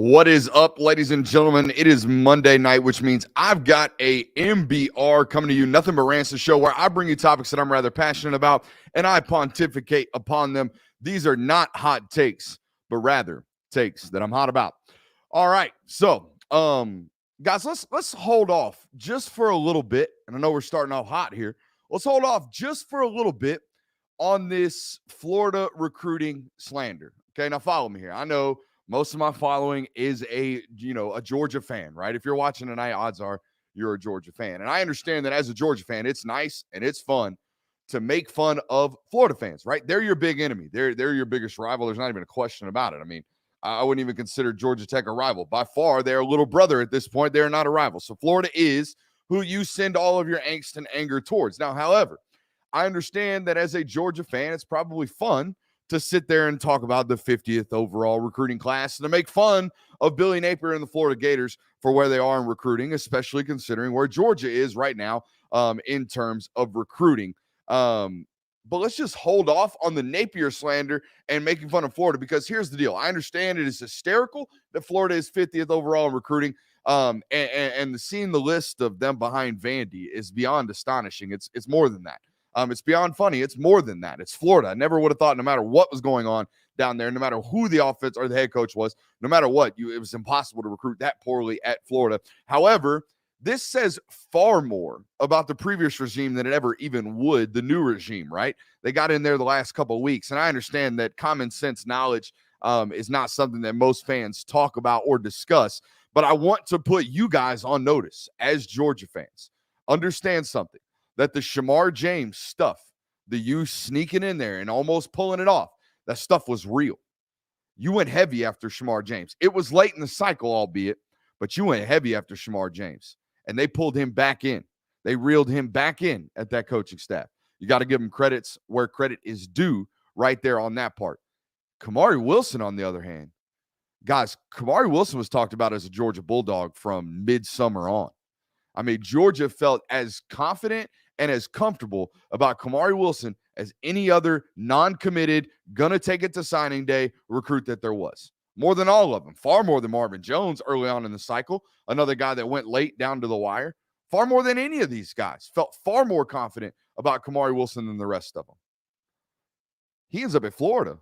What is up, ladies and gentlemen? It is Monday night, which means I've got a NBR coming to you, Nothing But Rants, the show where I bring you topics that I'm rather passionate about and I pontificate upon them. These are not hot takes, but rather takes that I'm hot about. All right, so guys, let's hold off just for a little bit, and I know we're starting off hot here. Let's hold off just for a little bit on this Florida recruiting slander. Okay, now follow me here. I know most of my following is a Georgia fan, right? If you're watching tonight, odds are you're a Georgia fan. And I understand that as a Georgia fan, it's nice and it's fun to make fun of Florida fans, right? They're your big enemy. They're your biggest rival. There's not even a question about it. I mean, I wouldn't even consider Georgia Tech a rival. By far, they're a little brother at this point. They're not a rival. So Florida is who you send all of your angst and anger towards. Now, however, I understand that as a Georgia fan, it's probably fun to sit there and talk about the 50th overall recruiting class and to make fun of Billy Napier and the Florida Gators for where they are in recruiting, especially considering where Georgia is right now in terms of recruiting. But let's just hold off on the Napier slander and making fun of Florida, because here's the deal. I understand it is hysterical that Florida is 50th overall in recruiting, and seeing the list of them behind Vandy is beyond astonishing. It's more than that. It's beyond funny. It's more than that. It's Florida. I never would have thought, no matter what was going on down there, no matter who the offense or the head coach was, no matter what, it was impossible to recruit that poorly at Florida. However, this says far more about the previous regime than it ever even would the new regime, right? They got in there the last couple of weeks, and I understand that common sense knowledge is not something that most fans talk about or discuss, but I want to put you guys on notice as Georgia fans. Understand something. That the Shamar James stuff, the you sneaking in there and almost pulling it off, that stuff was real. You went heavy after Shamar James. It was late in the cycle, albeit, but you went heavy after Shamar James. And they pulled him back in. They reeled him back in at that coaching staff. You got to give him credits where credit is due right there on that part. Kamari Wilson, on the other hand, guys, Kamari Wilson was talked about as a Georgia Bulldog from midsummer on. I mean, Georgia felt as confident and as comfortable about Kamari Wilson as any other non-committed, gonna take it to signing day recruit that there was. More than all of them, far more than Marvin Jones early on in the cycle, another guy that went late down to the wire. Far more than any of these guys. Felt far more confident about Kamari Wilson than the rest of them. He ends up at Florida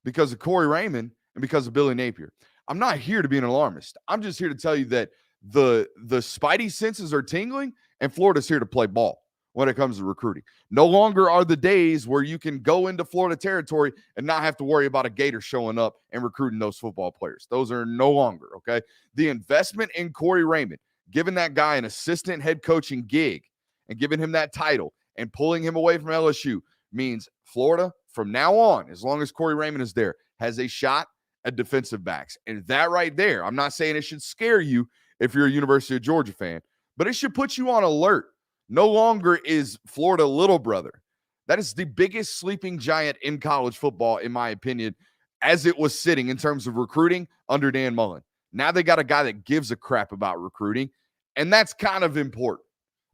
because of Corey Raymond and because of Billy Napier. I'm not here to be an alarmist. I'm just here to tell you that the spidey senses are tingling, and Florida's here to play ball when it comes to recruiting. No longer are the days where you can go into Florida territory and not have to worry about a Gator showing up and recruiting those football players. Those are no longer, okay? The investment in Corey Raymond, giving that guy an assistant head coaching gig and giving him that title and pulling him away from LSU means Florida, from now on, as long as Corey Raymond is there, has a shot at defensive backs. And that right there, I'm not saying it should scare you if you're a University of Georgia fan, but it should put you on alert. No longer is Florida little brother. That is the biggest sleeping giant in college football, in my opinion, as it was sitting in terms of recruiting under Dan Mullen. Now they got a guy that gives a crap about recruiting, and that's kind of important.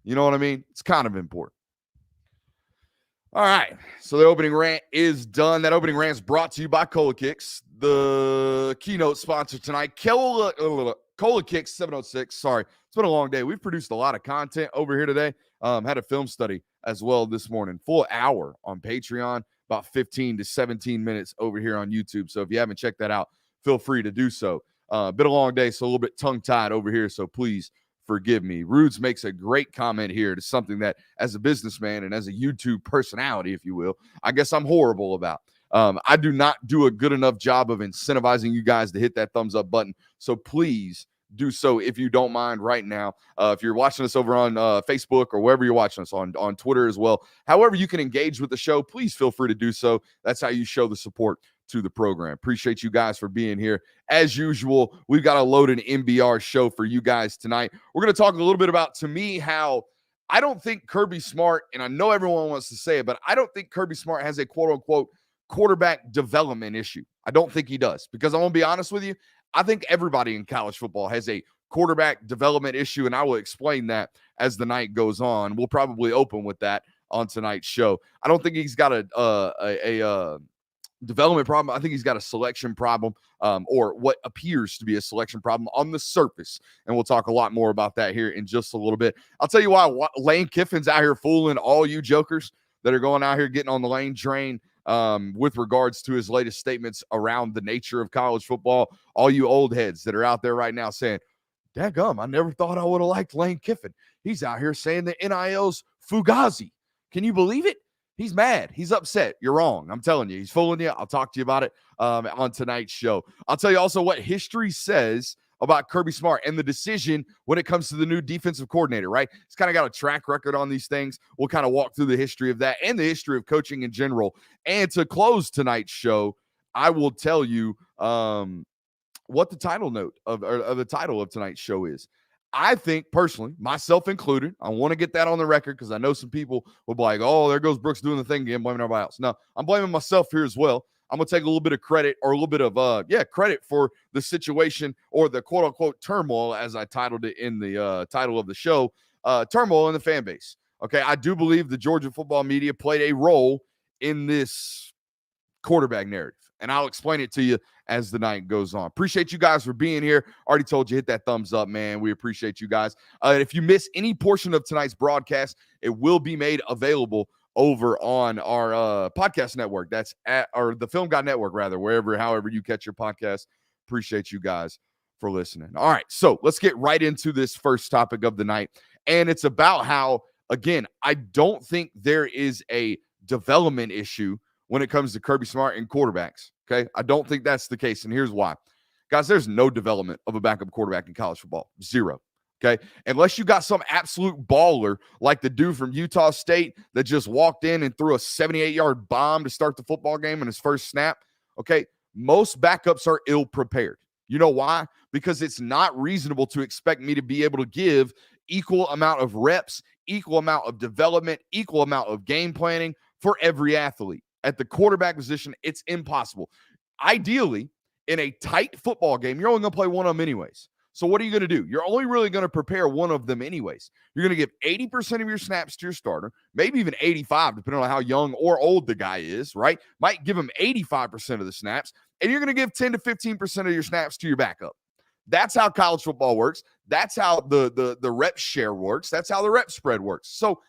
You know what I mean? It's kind of important. All right, so the opening rant is done. That opening rant is brought to you by Cola Kicks, the keynote sponsor tonight. Cola Kicks 706. Sorry, it's been a long day. We've produced a lot of content over here today. Had a film study as well this morning. Full hour on Patreon, about 15 to 17 minutes over here on YouTube. So if you haven't checked that out, feel free to do so. Been a long day, so a little bit tongue-tied over here, so please forgive me. Rudes makes a great comment here to something that, as a businessman and as a YouTube personality, if you will, I guess I'm horrible about. I do not do a good enough job of incentivizing you guys to hit that thumbs up button. So please do so if you don't mind right now. If you're watching us over on Facebook or wherever you're watching us on Twitter as well, however you can engage with the show, please feel free to do so. That's how you show the support to the program. Appreciate you guys for being here. As usual, we've got a loaded NBR show for you guys tonight. We're going to talk a little bit about, to me, how I don't think Kirby Smart, and I know everyone wants to say it, but I don't think Kirby Smart has a quote-unquote quarterback development issue. I don't think he does, because I'm going to be honest with you, I think everybody in college football has a quarterback development issue, and I will explain that as the night goes on. We'll probably open with that on tonight's show. I don't think he's got development problem. I think he's got a selection problem, or what appears to be a selection problem on the surface. And we'll talk a lot more about that here in just a little bit. I'll tell you why Lane Kiffin's out here fooling all you jokers that are going out here getting on the Lane train with regards to his latest statements around the nature of college football. All you old heads that are out there right now saying, daggum, I never thought I would have liked Lane Kiffin. He's out here saying the NIL's fugazi. Can you believe it? He's mad. He's upset. You're wrong. I'm telling you. He's fooling you. I'll talk to you about it on tonight's show. I'll tell you also what history says about Kirby Smart and the decision when it comes to the new defensive coordinator, right? He's kind of got a track record on these things. We'll kind of walk through the history of that and the history of coaching in general. And to close tonight's show, I will tell you what the title note of the title of tonight's show is. I think personally, myself included, I want to get that on the record because I know some people will be like, oh, there goes Brooks doing the thing again, blaming everybody else. No, I'm blaming myself here as well. I'm going to take a little bit of credit or a little bit of, credit for the situation or the quote unquote turmoil, as I titled it in the title of the show, turmoil in the fan base. Okay. I do believe the Georgia football media played a role in this quarterback narrative. And I'll explain it to you as the night goes on. Appreciate you guys for being here. Already told you, hit that thumbs up, man. We appreciate you guys. If you miss any portion of tonight's broadcast, it will be made available over on our podcast network. That's the Film Guy Network, rather, however you catch your podcast. Appreciate you guys for listening. All right, so let's get right into this first topic of the night. And it's about how, again, I don't think there is a development issue when it comes to Kirby Smart and quarterbacks, okay? I don't think that's the case, and here's why. Guys, there's no development of a backup quarterback in college football. Zero, okay? Unless you got some absolute baller like the dude from Utah State that just walked in and threw a 78-yard bomb to start the football game in his first snap, okay? Most backups are ill-prepared. You know why? Because it's not reasonable to expect me to be able to give equal amount of reps, equal amount of development, equal amount of game planning for every athlete. At the quarterback position, it's impossible. Ideally, in a tight football game, you're only going to play one of them anyways. So what are you going to do? You're only really going to prepare one of them anyways. You're going to give 80% of your snaps to your starter, maybe even 85, depending on how young or old the guy is, right? Might give him 85% of the snaps, and you're going to give 10 to 15% of your snaps to your backup. That's how college football works. That's how the rep share works. That's how the rep spread works. So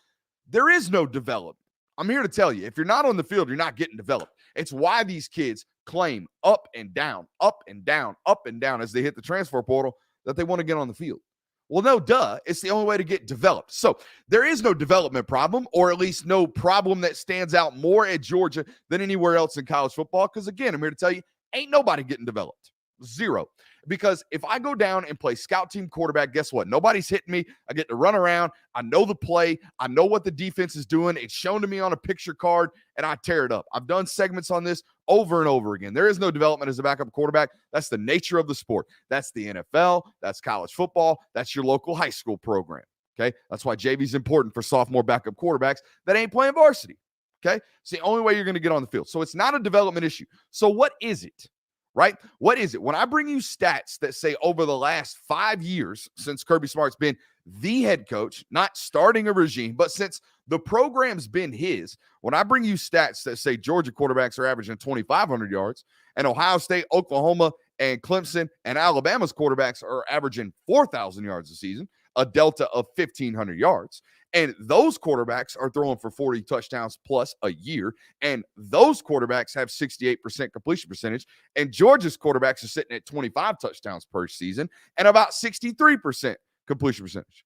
there is no development. I'm here to tell you, if you're not on the field, you're not getting developed. It's why these kids claim up and down, up and down, up and down as they hit the transfer portal that they want to get on the field. Well, no, duh. It's the only way to get developed. So there is no development problem, or at least no problem that stands out more at Georgia than anywhere else in college football. Because again, I'm here to tell you, ain't nobody getting developed. Zero. Because if I go down and play scout team quarterback, guess what? Nobody's hitting me. I get to run around. I know the play. I know what the defense is doing. It's shown to me on a picture card, and I tear it up. I've done segments on this over and over again. There is no development as a backup quarterback. That's the nature of the sport. That's the NFL. That's college football. That's your local high school program. Okay? That's why JV's important for sophomore backup quarterbacks that ain't playing varsity. Okay? It's the only way you're going to get on the field. So it's not a development issue. So what is it? Right? What is it? When I bring you stats that say over the last 5 years since Kirby Smart's been the head coach, not starting a regime, but since the program's been his, when I bring you stats that say Georgia quarterbacks are averaging 2,500 yards and Ohio State, Oklahoma, and Clemson and Alabama's quarterbacks are averaging 4,000 yards a season, a delta of 1,500 yards. And those quarterbacks are throwing for 40 touchdowns plus a year. And those quarterbacks have 68% completion percentage. And Georgia's quarterbacks are sitting at 25 touchdowns per season and about 63% completion percentage.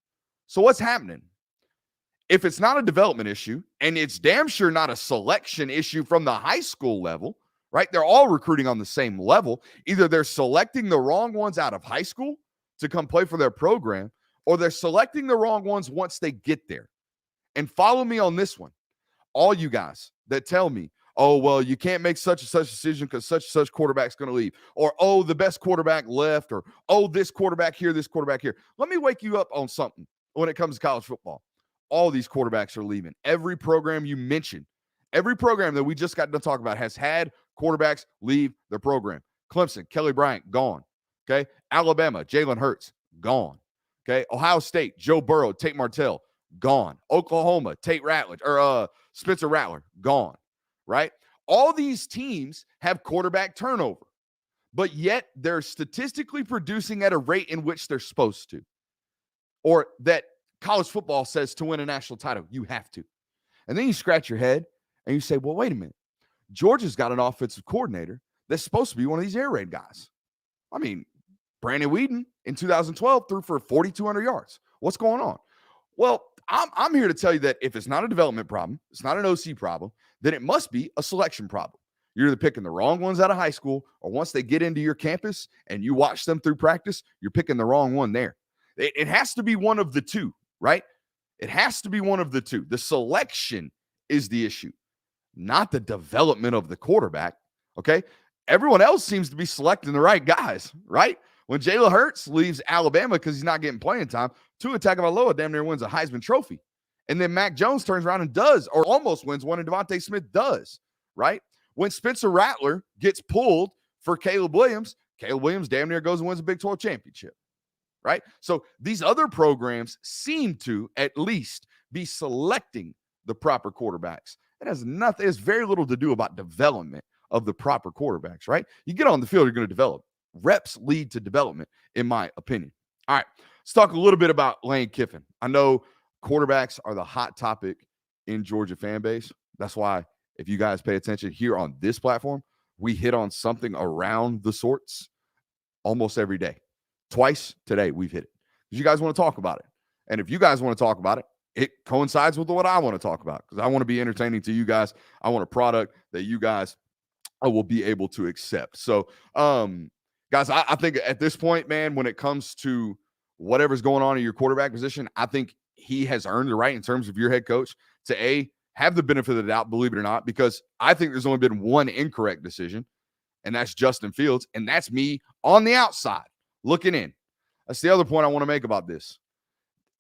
So what's happening? If it's not a development issue, and it's damn sure not a selection issue from the high school level, right? They're all recruiting on the same level. Either they're selecting the wrong ones out of high school to come play for their program, or they're selecting the wrong ones once they get there. And follow me on this one. All you guys that tell me, oh, well, you can't make such and such decision because such and such quarterback's going to leave. Or, oh, the best quarterback left. Or, oh, this quarterback here, this quarterback here. Let me wake you up on something when it comes to college football. All these quarterbacks are leaving. Every program you mentioned, every program that we just got to talk about has had quarterbacks leave their program. Clemson, Kelly Bryant, gone. Okay. Alabama, Jalen Hurts, gone. Okay. Ohio State, Joe Burrow, Tate Martell, gone. Oklahoma, Spencer Rattler, gone. Right. All these teams have quarterback turnover, but yet they're statistically producing at a rate in which they're supposed to, or that college football says to win a national title, you have to. And then you scratch your head and you say, well, wait a minute. Georgia's got an offensive coordinator that's supposed to be one of these air raid guys. I mean, Brandon Weeden in 2012 threw for 4,200 yards. What's going on? Well, I'm here to tell you that if it's not a development problem, it's not an OC problem, then it must be a selection problem. You're either picking the wrong ones out of high school, or once they get into your campus and you watch them through practice, you're picking the wrong one there. It has to be one of the two, right? It has to be one of the two. The selection is the issue, not the development of the quarterback, okay? Everyone else seems to be selecting the right guys, right? When Jalen Hurts leaves Alabama because he's not getting playing time, Tua Tagovailoa damn near wins a Heisman Trophy. And then Mac Jones turns around and does, or almost wins one, and Devontae Smith does, right? When Spencer Rattler gets pulled for Caleb Williams damn near goes and wins a Big 12 championship, right? So these other programs seem to at least be selecting the proper quarterbacks. It has very little to do about development of the proper quarterbacks, right? You get on the field, you're going to develop. Reps lead to development, in my opinion. All right, let's talk a little bit about Lane Kiffin. I know quarterbacks are the hot topic in Georgia fan base. That's why, if you guys pay attention here on this platform, we hit on something around the sorts almost every day. Twice today, we've hit it. Because you guys want to talk about it. And if you guys want to talk about it, it coincides with what I want to talk about, because I want to be entertaining to you guys. I want a product that you guys will be able to accept. So, guys, I think at this point, man, when it comes to whatever's going on in your quarterback position, I think he has earned the right in terms of your head coach to have the benefit of the doubt, believe it or not, because I think there's only been one incorrect decision, and that's Justin Fields, and that's me on the outside looking in. That's the other point I want to make about this.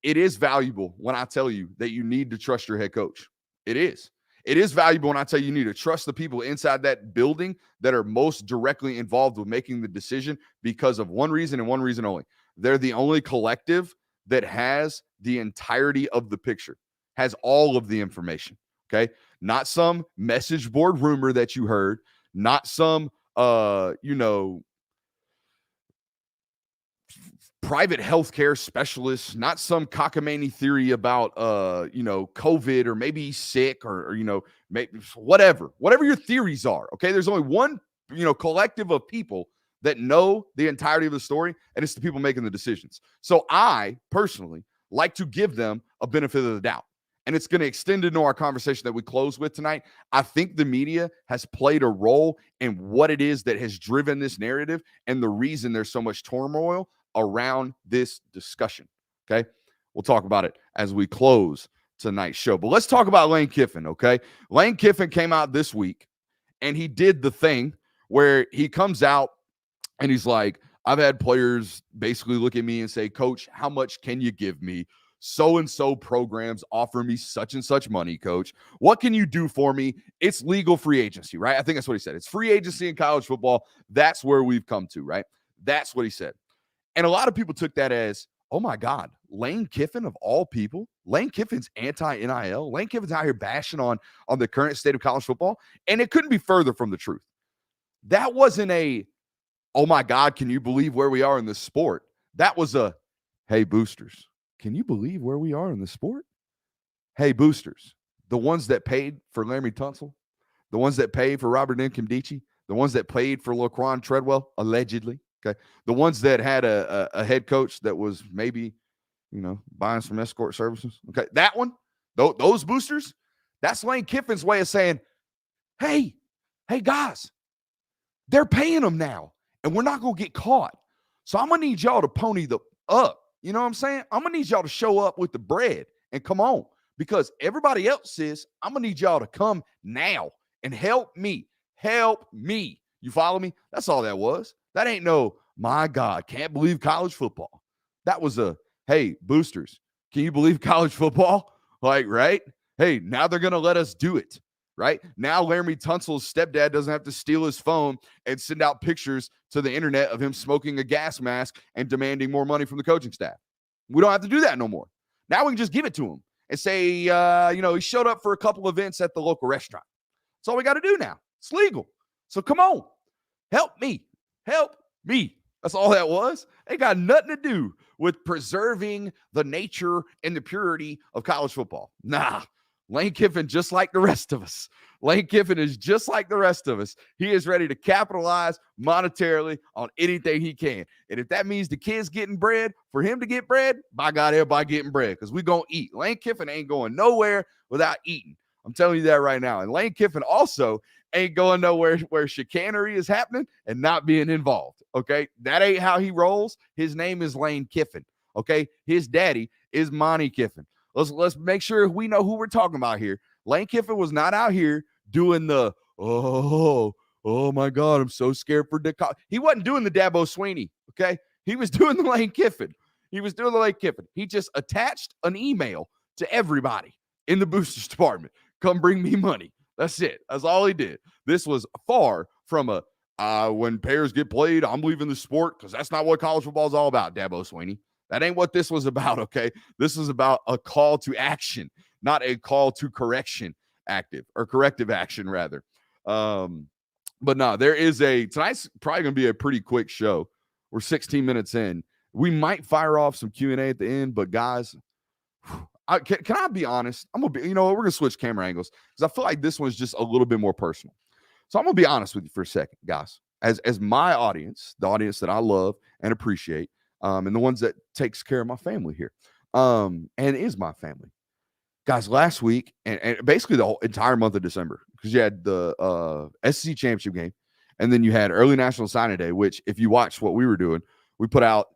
It is valuable when I tell you that you need to trust your head coach. It is. It is valuable when I tell you you need to trust the people inside that building that are most directly involved with making the decision, because of one reason and one reason only. They're the only collective that has the entirety of the picture, has all of the information, okay? Not some message board rumor that you heard, not some, private healthcare specialist, not some cockamamie theory about, COVID, or maybe he's sick, or maybe whatever your theories are. Okay. There's only one, collective of people that know the entirety of the story, and it's the people making the decisions. So I personally like to give them a benefit of the doubt. And it's going to extend into our conversation that we close with tonight. I think the media has played a role in what it is that has driven this narrative and the reason there's so much turmoil around this discussion. Okay. We'll talk about it as we close tonight's show. But let's talk about Lane Kiffin. Okay. Lane Kiffin came out this week and he did the thing where he comes out and he's like, I've had players basically look at me and say, Coach, how much can you give me? So-and-so programs offer me such and such money, Coach. What can you do for me? It's legal free agency, right? I think that's what he said. It's free agency in college football. That's where we've come to, right? That's what he said. And a lot of people took that as, oh my God, Lane Kiffin of all people, Lane Kiffin's anti-NIL. Lane Kiffin's out here bashing on the current state of college football. And it couldn't be further from the truth. That wasn't a, oh my God, can you believe where we are in this sport? That was a, hey, boosters, can you believe where we are in the sport? Hey, boosters, the ones that paid for Laremy Tunsil, the ones that paid for Robert Nkemdiche, the ones that paid for Laquan Treadwell, allegedly. Okay. The ones that had a head coach that was maybe, buying some escort services. Okay. That one, those boosters, that's Lane Kiffin's way of saying, hey guys, they're paying them now and we're not going to get caught. So I'm going to need y'all to pony up. You know what I'm saying? I'm going to need y'all to show up with the bread and come on, because everybody else says, I'm going to need y'all to come now and help me. Help me. You follow me? That's all that was. That ain't no, my God, can't believe college football. That was a, hey, boosters, can you believe college football? Like, right? Hey, now they're going to let us do it, right? Now Laremy Tunsil's stepdad doesn't have to steal his phone and send out pictures to the internet of him smoking a gas mask and demanding more money from the coaching staff. We don't have to do that no more. Now we can just give it to him and say, he showed up for a couple events at the local restaurant. That's all we got to do now. It's legal. So come on. Help me. Help me. That's all that was. It got nothing to do with preserving the nature and the purity of college football. Nah, Lane Kiffin, just like the rest of us. Lane Kiffin is just like the rest of us. He is ready to capitalize monetarily on anything he can. And if that means the kids getting bread, for him to get bread, by God, everybody getting bread because we're going to eat. Lane Kiffin ain't going nowhere without eating. I'm telling you that right now. And Lane Kiffin also ain't going nowhere where chicanery is happening and not being involved. Okay. That ain't how he rolls. His name is Lane Kiffin. Okay. His daddy is Monty Kiffin. Let's make sure we know who we're talking about here. Lane Kiffin was not out here doing the, oh my God, I'm so scared for Dick. He wasn't doing the Dabo Sweeney. Okay. He was doing the Lane Kiffin. He just attached an email to everybody in the boosters department. Come bring me money. That's it. That's all he did. This was far from when pairs get played, I'm leaving the sport because that's not what college football is all about, Dabo Sweeney. That ain't what this was about, okay? This is about a call to action, not a call to corrective action, rather. But no, tonight's probably going to be a pretty quick show. We're 16 minutes in. We might fire off some Q&A at the end, but guys, can I be honest? We're going to switch camera angles because I feel like this one's just a little bit more personal. So I'm going to be honest with you for a second, guys. As my audience, the audience that I love and appreciate, and the ones that takes care of my family here, and is my family. Guys, last week, and basically the whole entire month of December, because you had the SEC championship game, and then you had early National Signing Day, which if you watched what we were doing, we put out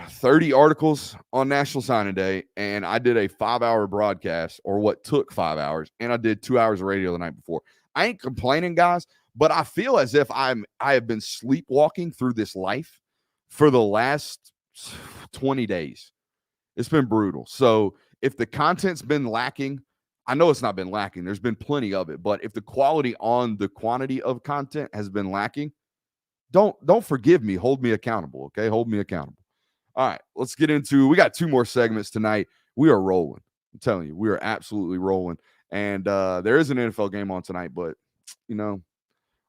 30 articles on National Signing Day, and I did a 5-hour broadcast, or what took 5 hours, and I did 2 hours of radio the night before. I ain't complaining, guys, but I feel as if I have been sleepwalking through this life for the last 20 days. It's been brutal. So if the content's been lacking, I know it's not been lacking. There's been plenty of it, but if the quality on the quantity of content has been lacking, don't forgive me. Hold me accountable, okay? Hold me accountable. All right, let's get into, we got 2 more segments tonight. We are rolling. I'm telling you, we are absolutely rolling. And there is an NFL game on tonight, but,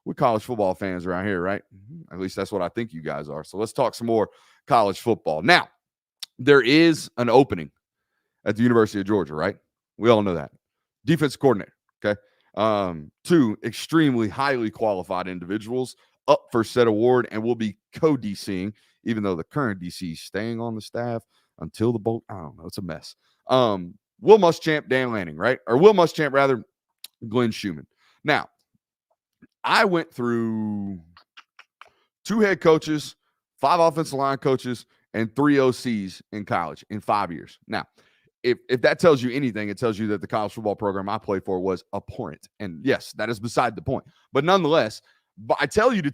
we're college football fans around here, right? At least that's what I think you guys are. So let's talk some more college football. Now, there is an opening at the University of Georgia, right? We all know that. Defensive coordinator, okay? 2 extremely highly qualified individuals up for said award and will be co-DCing, even though the current DC is staying on the staff until the boat. I don't know. It's a mess. Will Muschamp, Dan Lanning, right? Or Will Muschamp, rather, Glenn Schumann. Now, I went through 2 head coaches, 5 offensive line coaches, and 3 OCs in college in 5 years. Now, if that tells you anything, it tells you that the college football program I played for was abhorrent. And yes, that is beside the point. But nonetheless, I tell you that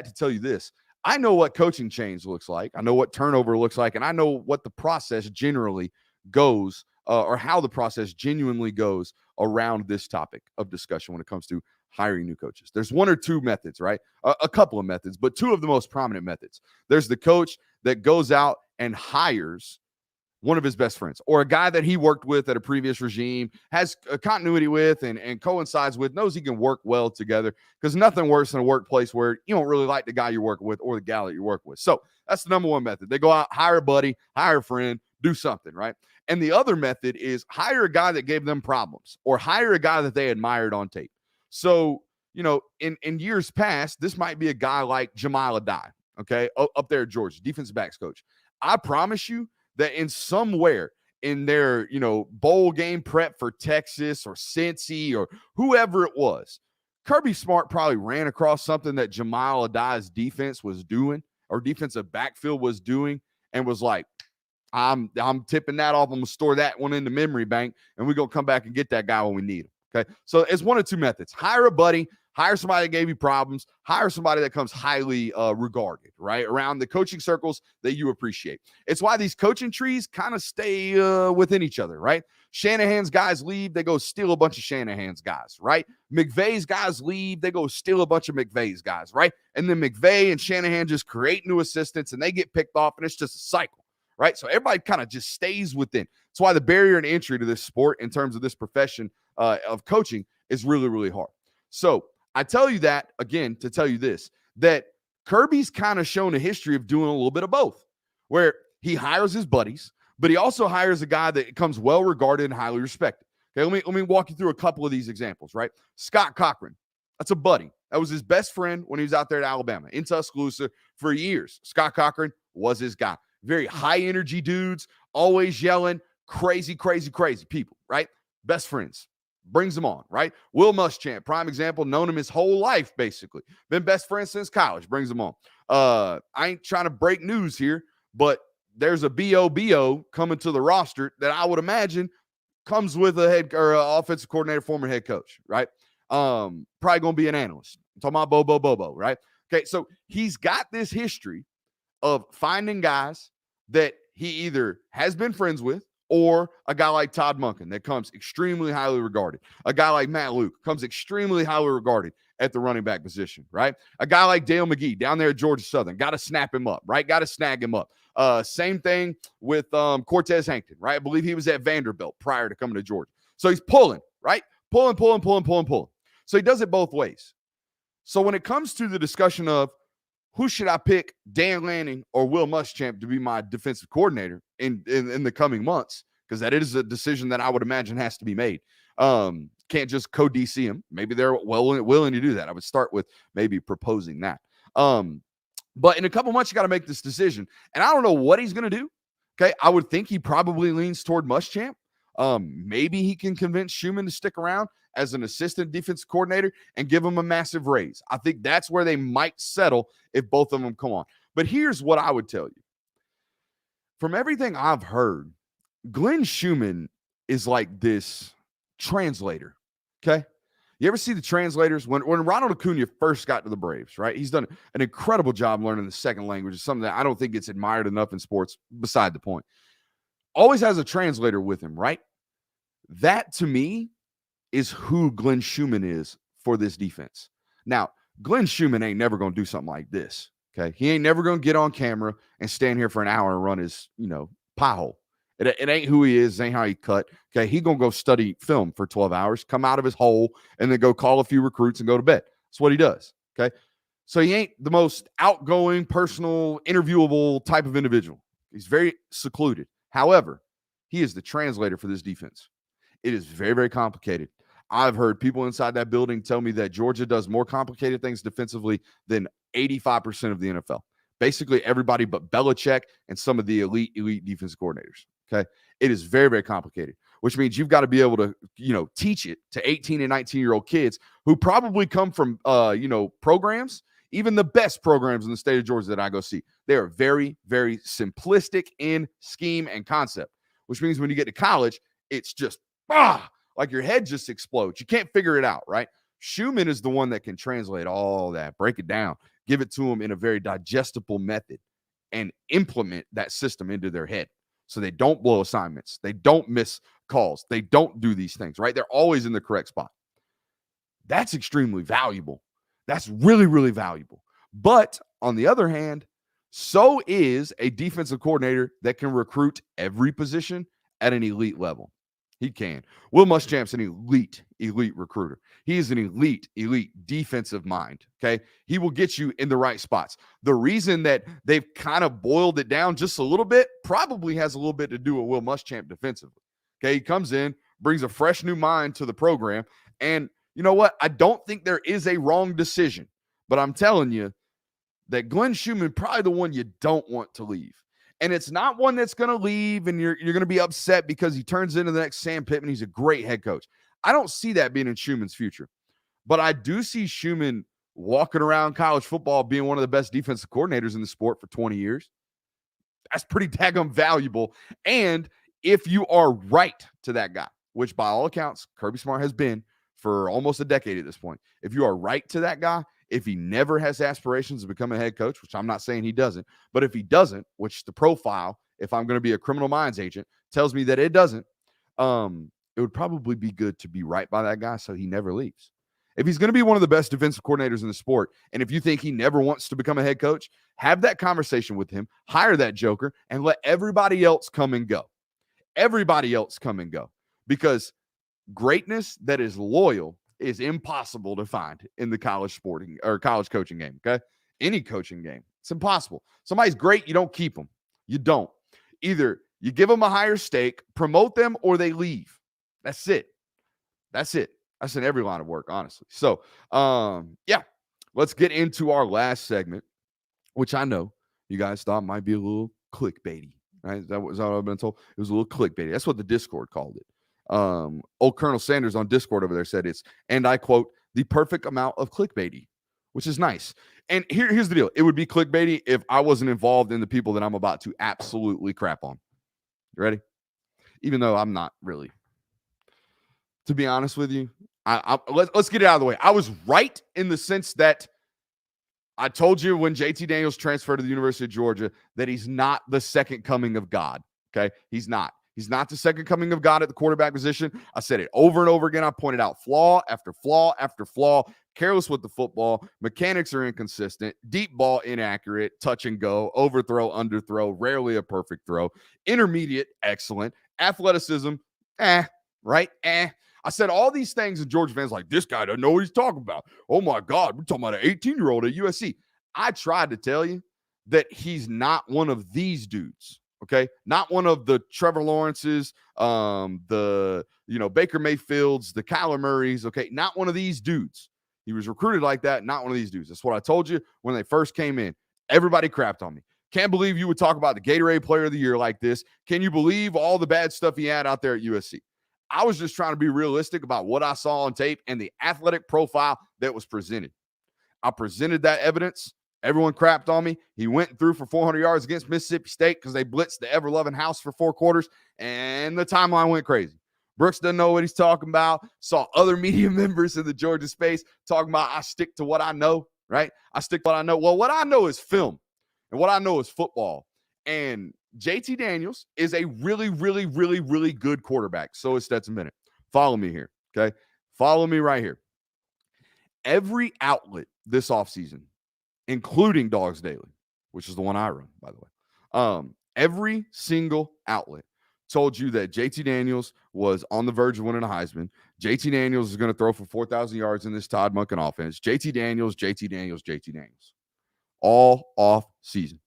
to tell you this. I know what coaching change looks like. I know what turnover looks like. And I know what the process generally goes or how the process genuinely goes around this topic of discussion when it comes to hiring new coaches. There's 1 or 2 methods, right? A couple of methods, but 2 of the most prominent methods. There's the coach that goes out and hires one of his best friends or a guy that he worked with at a previous regime, has a continuity with and coincides with, knows he can work well together, because nothing worse than a workplace where you don't really like the guy you're working with or the gal that you work with. So that's the number 1 method. They go out, hire a buddy, hire a friend, do something, right? And the other method is hire a guy that gave them problems or hire a guy that they admired on tape. So, in years past, this might be a guy like Jamal Adai, okay, up there at Georgia, defensive backs coach. I promise you that in somewhere in their, bowl game prep for Texas or Cincy or whoever it was, Kirby Smart probably ran across something that Jamal Adai's defense was doing or defensive backfield was doing and was like, I'm tipping that off. I'm going to store that one in the memory bank, and we're going to come back and get that guy when we need him. Okay, so it's 1 of 2 methods. Hire a buddy, hire somebody that gave you problems, hire somebody that comes highly regarded, right, around the coaching circles that you appreciate. It's why these coaching trees kind of stay within each other, right? Shanahan's guys leave, they go steal a bunch of Shanahan's guys, right? McVay's guys leave, they go steal a bunch of McVay's guys, right? And then McVay and Shanahan just create new assistants, and they get picked off, and it's just a cycle, right? So everybody kind of just stays within. That's why the barrier to entry to this sport in terms of this profession of coaching is really, really hard. So I tell you that, again, to tell you this, that Kirby's kind of shown a history of doing a little bit of both, where he hires his buddies, but he also hires a guy that comes well regarded and highly respected. Okay, let me walk you through a couple of these examples, right? Scott Cochran, that's a buddy. That was his best friend when he was out there at Alabama, in Tuscaloosa for years. Scott Cochran was his guy. Very high energy dudes, always yelling, crazy, crazy, crazy people, right? Best friends. Brings them on, right? Will Muschamp, prime example, known him his whole life, basically. Been best friends since college, brings them on. I ain't trying to break news here, but there's a BOBO coming to the roster that I would imagine comes with a head or offensive coordinator, former head coach, right? Probably going to be an analyst. I'm talking about Bobo, right? Okay, so he's got this history of finding guys that he either has been friends with, or a guy like Todd Monken that comes extremely highly regarded. A guy like Matt Luke comes extremely highly regarded at the running back position, right? A guy like Dale McGee down there at Georgia Southern, got to snap him up, right? Got to snag him up. Same thing with Cortez Hankton, right? I believe he was at Vanderbilt prior to coming to Georgia. So he's pulling, right? Pulling. So he does it both ways. So when it comes to the discussion of who should I pick, Dan Lanning or Will Muschamp, to be my defensive coordinator in the coming months, because that is a decision that I would imagine has to be made. Can't just co-DC him. Maybe they're willing to do that. I would start with maybe proposing that. But in a couple months, you got to make this decision. And I don't know what he's going to do. Okay, I would think he probably leans toward Muschamp. Maybe he can convince Schumann to stick around as an assistant defensive coordinator and give him a massive raise. I think that's where they might settle if both of them come on. But here's what I would tell you. From everything I've heard, Glenn Schumann is like this translator, okay? You ever see the translators? When Ronald Acuna first got to the Braves, right? He's done an incredible job learning the second language. It's something that I don't think gets admired enough in sports, beside the point. Always has a translator with him, right? That, to me, is who Glenn Schumann is for this defense. Now, Glenn Schumann ain't never going to do something like this, okay? He ain't never going to get on camera and stand here for an hour and run his, pie hole. It ain't who he is. It ain't how he cut. Okay, he going to go study film for 12 hours, come out of his hole, and then go call a few recruits and go to bed. That's what he does, okay? So he ain't the most outgoing, personal, interviewable type of individual. He's very secluded. However, he is the translator for this defense. It is very, very complicated. I've heard people inside that building tell me that Georgia does more complicated things defensively than 85% of the NFL. Basically everybody but Belichick and some of the elite defensive coordinators. Okay. It is very, very complicated, which means you've got to be able to, teach it to 18 and 19-year-old kids who probably come from, programs, even the best programs in the state of Georgia that I go see. They are very, very simplistic in scheme and concept, which means when you get to college, it's just, like your head just explodes. You can't figure it out, right? Schumann is the one that can translate all that, break it down, give it to them in a very digestible method, and implement that system into their head. So they don't blow assignments. They don't miss calls. They don't do these things, right? They're always in the correct spot. That's extremely valuable. That's really, really valuable. But on the other hand, so is a defensive coordinator that can recruit every position at an elite level. He can. Will Muschamp's an elite recruiter. He is an elite defensive mind, okay? He will get you in the right spots. The reason that they've kind of boiled it down just a little bit probably has a little bit to do with Will Muschamp defensively, okay? He comes in, brings a fresh new mind to the program, and you know what? I don't think there is a wrong decision, but I'm telling you that Glenn Schumann probably the one you don't want to leave. And it's not one that's going to leave and you're going to be upset because he turns into the next Sam Pittman. He's a great head coach. I don't see that being in Schumann's future. But I do see Schumann walking around college football being one of the best defensive coordinators in the sport for 20 years. That's pretty daggum valuable. And if you are right to that guy, which by all accounts, Kirby Smart has been for almost a decade at this point. If you are right to that guy, if he never has aspirations to become a head coach, which I'm not saying he doesn't, but if he doesn't, which the profile, if I'm going to be a criminal minds agent, tells me that it doesn't, it would probably be good to be right by that guy so he never leaves. If he's going to be one of the best defensive coordinators in the sport, and if you think he never wants to become a head coach, have that conversation with him, hire that joker, and let everybody else come and go. Everybody else come and go. Because greatness that is loyal is impossible to find in the college sporting or college coaching game, okay? Any coaching game. It's impossible. Somebody's great, you don't keep them. You don't. Either you give them a higher stake, promote them, or they leave. That's it. That's it. That's in every line of work, honestly. So, let's get into our last segment, which I know you guys thought might be a little clickbaity, right? Is that what I've been told? It was a little clickbaity. That's what the Discord called it. Old Colonel Sanders on Discord over there said it's, and I quote, the perfect amount of clickbaity, which is nice. And here's the deal. It would be clickbaity if I wasn't involved in the people that I'm about to absolutely crap on. You ready? Even though I'm not really. To be honest with you, let's get it out of the way. I was right in the sense that I told you when JT Daniels transferred to the University of Georgia that he's not the second coming of God, okay? He's not. He's not the second coming of God at the quarterback position. I said it over and over again. I pointed out flaw after flaw after flaw, careless with the football, mechanics are inconsistent, deep ball inaccurate, touch and go, overthrow, underthrow, rarely a perfect throw, intermediate, excellent, athleticism, right? I said all these things, and Georgia fans like, this guy doesn't know what he's talking about. Oh, my God, we're talking about an 18-year-old at USC. I tried to tell you that he's not one of these dudes, okay? Not one of the Trevor Lawrences, the Baker Mayfields, the Kyler Murrays, okay? Not one of these dudes. He was recruited like that, not one of these dudes. That's what I told you when they first came in. Everybody crapped on me. Can't believe you would talk about the Gatorade Player of the Year like this. Can you believe all the bad stuff he had out there at USC? I was just trying to be realistic about what I saw on tape and the athletic profile that was presented. I presented that evidence. Everyone crapped on me. He went through for 400 yards against Mississippi State because they blitzed the ever-loving house for 4 quarters, and the timeline went crazy. Brooks doesn't know what he's talking about. Saw other media members in the Georgia space talking about I stick to what I know, right? I stick to what I know. Well, what I know is film, and what I know is football. And JT Daniels is a really, really, really, really good quarterback. So is Stetson Bennett. Follow me here, okay? Follow me right here. Every outlet this offseason, including Dogs Daily, which is the one I run, by the way, every single outlet told you that JT Daniels was on the verge of winning a Heisman. JT Daniels is going to throw for 4,000 yards in this Todd Monken offense. JT Daniels, JT Daniels, JT Daniels. All off season.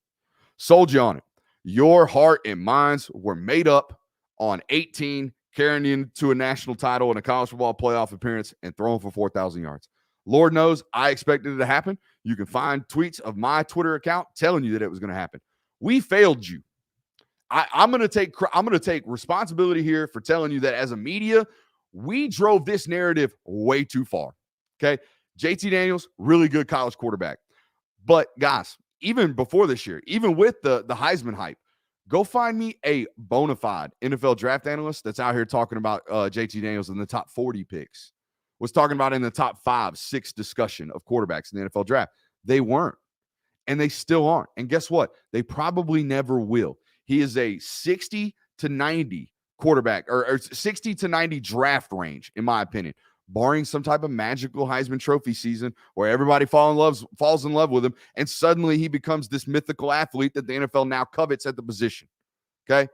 Sold you on it. Your heart and minds were made up on 18, carrying you to a national title and a college football playoff appearance and throwing for 4,000 yards. Lord knows I expected it to happen. You can find tweets of my Twitter account telling you that it was going to happen. We failed you. I'm going to take responsibility here for telling you that as a media, we drove this narrative way too far. Okay. JT Daniels, really good college quarterback. But guys, even before this year, even with the Heisman hype, go find me a bona fide NFL draft analyst that's out here talking about JT Daniels in the top 40 picks. Was talking about in the top 5, 6 discussion of quarterbacks in the NFL draft. They weren't, and they still aren't. And guess what? They probably never will. He is a 60 to 90 quarterback or 60 to 90 draft range, in my opinion, barring some type of magical Heisman Trophy season where everybody falls in love with him, and suddenly he becomes this mythical athlete that the NFL now covets at the position, okay?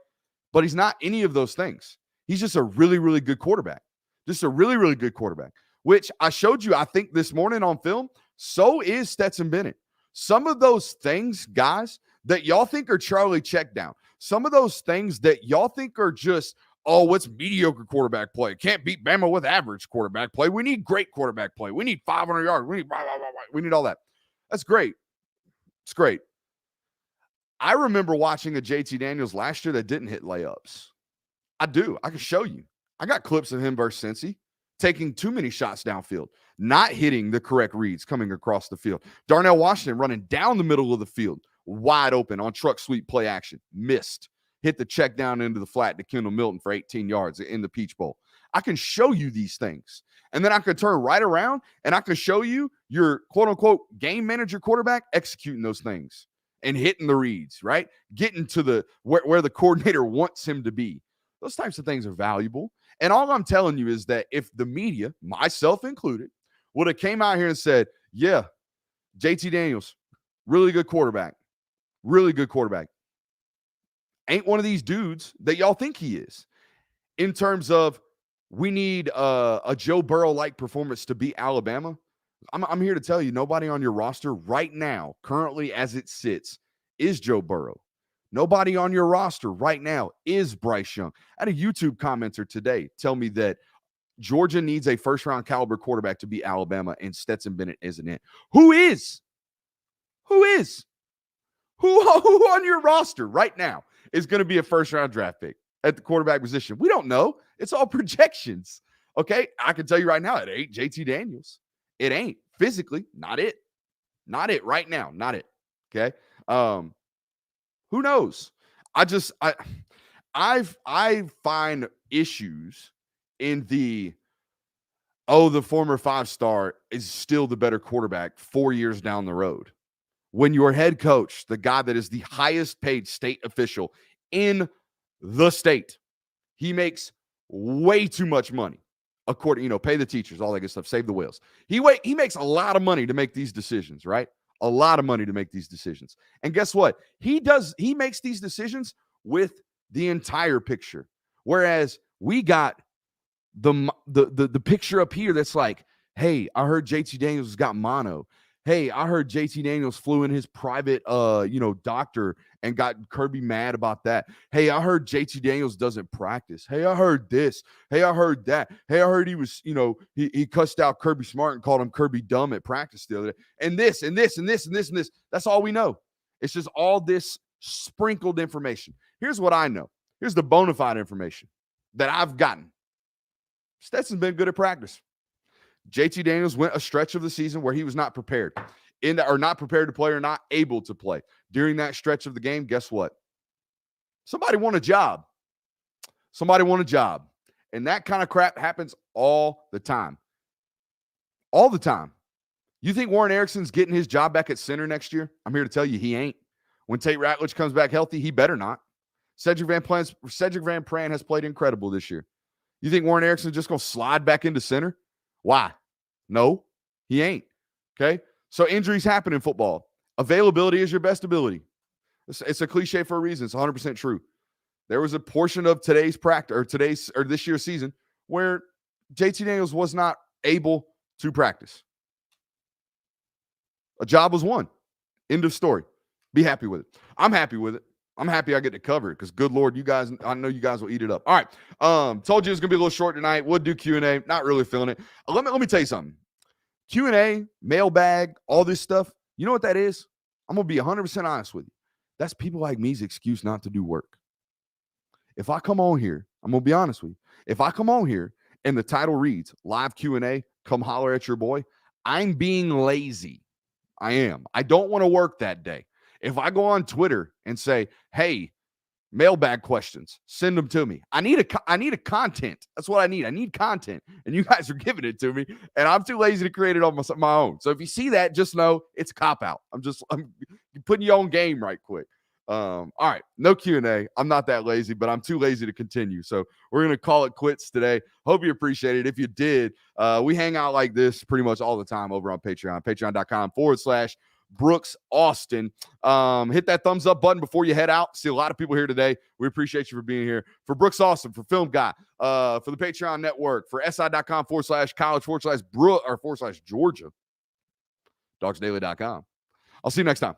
But he's not any of those things. He's just a really, really good quarterback. Just a really, really good quarterback, which I showed you, I think, this morning on film. So is Stetson Bennett. Some of those things, guys, that y'all think are Charlie checkdown, some of those things that y'all think are just, oh, what's mediocre quarterback play? Can't beat Bama with average quarterback play. We need great quarterback play. We need 500 yards. We need all that. That's great. It's great. I remember watching a JT Daniels last year that didn't hit layups. I do. I can show you. I got clips of him versus Cincy taking too many shots downfield, not hitting the correct reads coming across the field. Darnell Washington running down the middle of the field, wide open on truck sweep play action, missed. Hit the check down into the flat to Kendall Milton for 18 yards in the Peach Bowl. I can show you these things. And then I could turn right around and I could show you your quote-unquote game manager quarterback executing those things and hitting the reads, right? Getting to the where the coordinator wants him to be. Those types of things are valuable. And all I'm telling you is that if the media, myself included, would have came out here and said, yeah, JT Daniels, really good quarterback, ain't one of these dudes that y'all think he is in terms of we need a Joe Burrow-like performance to beat Alabama. I'm here to tell you, nobody on your roster right now, currently as it sits, is Joe Burrow. Nobody on your roster right now is Bryce Young. I had a YouTube commenter today tell me that Georgia needs a first-round caliber quarterback to beat Alabama, and Stetson Bennett isn't it. Who is? Who on your roster right now is going to be a first-round draft pick at the quarterback position? We don't know. It's all projections. Okay, I can tell you right now, it ain't JT Daniels. It ain't physically, not it right now, not it. Okay, who knows? I find issues in the former 5-star is still the better quarterback 4 years down the road. When your head coach, the guy that is the highest paid state official in the state, he makes way too much money. According, pay the teachers, all that good stuff, save the whales. He makes a lot of money to make these decisions, right? A lot of money to make these decisions. And guess what? He makes these decisions with the entire picture. Whereas we got the picture up here that's like, hey, I heard JT Daniels has got mono. Hey, I heard JT Daniels flew in his private doctor and got Kirby mad about that. Hey, I heard JT Daniels doesn't practice. Hey, I heard this. Hey, I heard that. Hey, I heard he was, he cussed out Kirby Smart and called him Kirby dumb at practice the other day. And this and this and this and this and this. That's all we know. It's just all this sprinkled information. Here's what I know. Here's the bona fide information that I've gotten. Stetson's been good at practice. JT Daniels went a stretch of the season where he was not prepared, not prepared to play or not able to play. During that stretch of the game, guess what? Somebody won a job. And that kind of crap happens all the time. All the time. You think Warren Erickson's getting his job back at center next year? I'm here to tell you he ain't. When Tate Ratledge comes back healthy, he better not. Cedric Van Pran has played incredible this year. You think Warren Erickson's just going to slide back into center? Why? No, he ain't. Okay? So injuries happen in football. Availability is your best ability. It's a cliche for a reason. It's 100% true. There was a portion of today's practice or this year's season where JT Daniels was not able to practice. A job was won. End of story. Be happy with it. I'm happy with it. I'm happy I get to cover it because, good Lord, I know you guys will eat it up. All right. Told you it was going to be a little short tonight. We'll do Q&A. Not really feeling it. Let me tell you something. Q&A, mailbag, all this stuff, you know what that is? I'm going to be 100% honest with you. That's people like me's excuse not to do work. If I come on here, I'm going to be honest with you. If I come on here and the title reads, live Q&A, come holler at your boy, I'm being lazy. I am. I don't want to work that day. If I go on Twitter and say, hey, mailbag questions, send them to me. I need a content. That's what I need. I need content. And you guys are giving it to me. And I'm too lazy to create it on my own. So if you see that, just know it's cop-out. I'm putting you on game right quick. All right. No Q&A. I'm not that lazy, but I'm too lazy to continue. So we're going to call it quits today. Hope you appreciate it. If you did, we hang out like this pretty much all the time over on Patreon. Patreon.com/Brooks Austin. Hit that thumbs up button before you head out. See a lot of people here today. We appreciate you for being here. For Brooks Austin, for Film Guy, for the Patreon Network, for si.com/college/Georgia, dogsdaily.com. I'll see you next time.